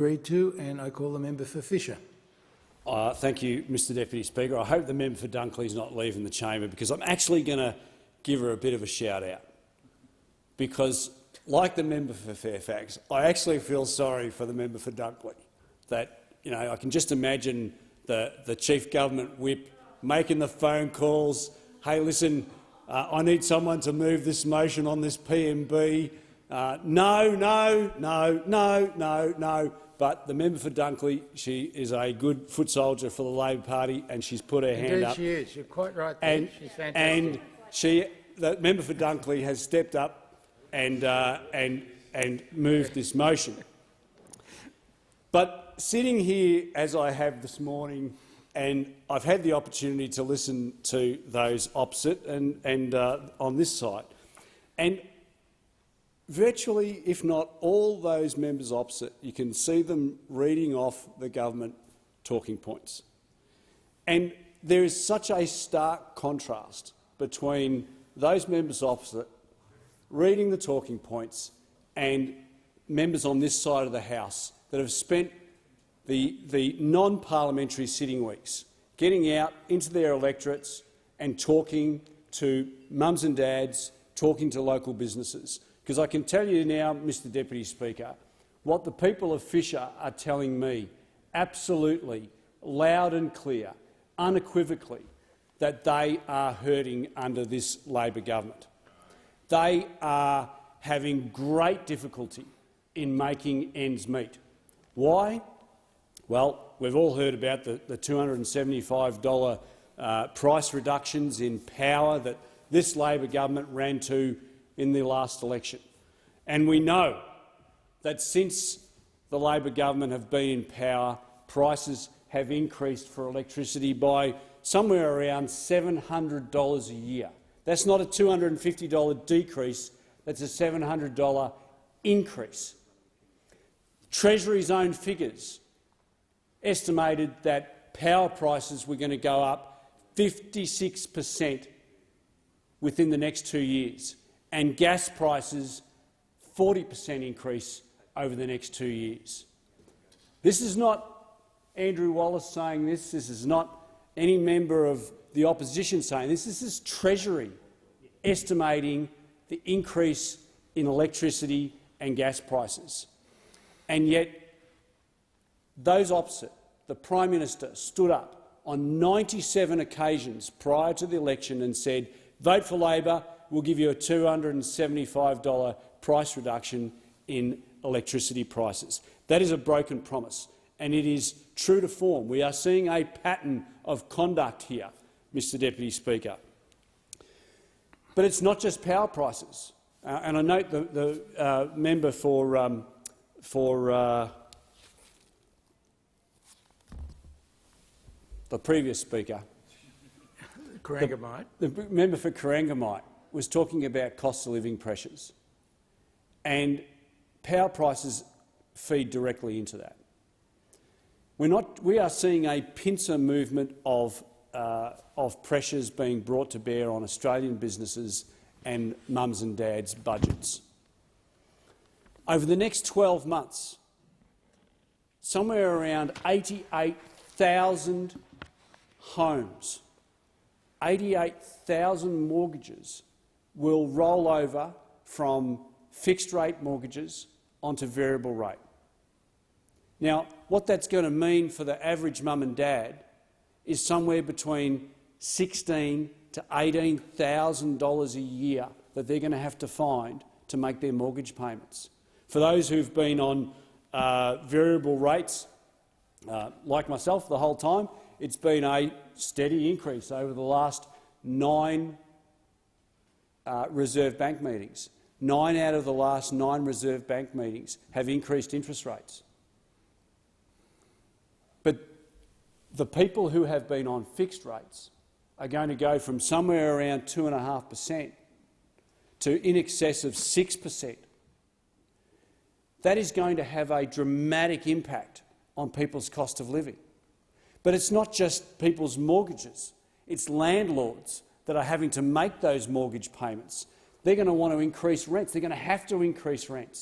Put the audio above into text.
Agreed to, and I call the member for Fisher. Thank you, Mr Deputy Speaker. I hope the member for Dunkley is not leaving the chamber, because I'm actually going to give her a bit of a shout-out. Because, like the member for Fairfax, I actually feel sorry for the member for Dunkley. That, I can just imagine the chief government whip making the phone calls. Hey, listen, I need someone to move this motion on this PMB. No. But the member for Dunkley, she is a good foot soldier for the Labor Party, and she's put her hand up. Indeed she is. You're quite right there. She's fantastic. And the member for Dunkley has stepped up and moved this motion. But sitting here as I have this morning, and I've had the opportunity to listen to those opposite and on this side, and virtually, if not all those members opposite, you can see them reading off the government talking points. And there is such a stark contrast between those members opposite reading the talking points and members on this side of the House that have spent the non-parliamentary sitting weeks getting out into their electorates and talking to mums and dads, talking to local businesses. Because I can tell you now, Mr Deputy Speaker, what the people of Fisher are telling me absolutely, loud and clear, unequivocally, that they are hurting under this Labor government. They are having great difficulty in making ends meet. Why? Well, we've all heard about the $275 price reductions in power that this Labor government ran to in the last election. And we know that since the Labor government have been in power, prices have increased for electricity by somewhere around $700 a year. That's not a $250 decrease, that's a $700 increase. Treasury's own figures estimated that power prices were going to go up 56% within the next 2 years, and gas prices 40% increase over the next 2 years. This is not Andrew Wallace saying this. This is not any member of the opposition saying this. This is Treasury estimating the increase in electricity and gas prices. And yet those opposite, the Prime Minister, stood up on 97 occasions prior to the election and said, vote for Labor, we'll give you a $275 price reduction in electricity prices. That is a broken promise, and it is true to form. We are seeing a pattern of conduct here, Mr Deputy Speaker. But it's not just power prices. And I note the member for the previous speaker, the member for Corangamite, was talking about cost of living pressures, and power prices feed directly into that. We are seeing a pincer movement of pressures being brought to bear on Australian businesses and mums and dads' budgets. Over the next 12 months, somewhere around 88,000 homes, 88,000 mortgages will roll over from fixed-rate mortgages onto variable rate. Now, what that's going to mean for the average mum and dad is somewhere between $16,000 to $18,000 a year that they're going to have to find to make their mortgage payments. For those who've been on variable rates, like myself the whole time, it's been a steady increase over the last 9 Reserve Bank meetings. 9 out of the last 9 Reserve Bank meetings have increased interest rates. But the people who have been on fixed rates are going to go from somewhere around 2.5% to in excess of 6%. That is going to have a dramatic impact on people's cost of living. But it's not just people's mortgages, it's landlords that are having to make those mortgage payments. They're going to want to increase rents. They're going to have to increase rents.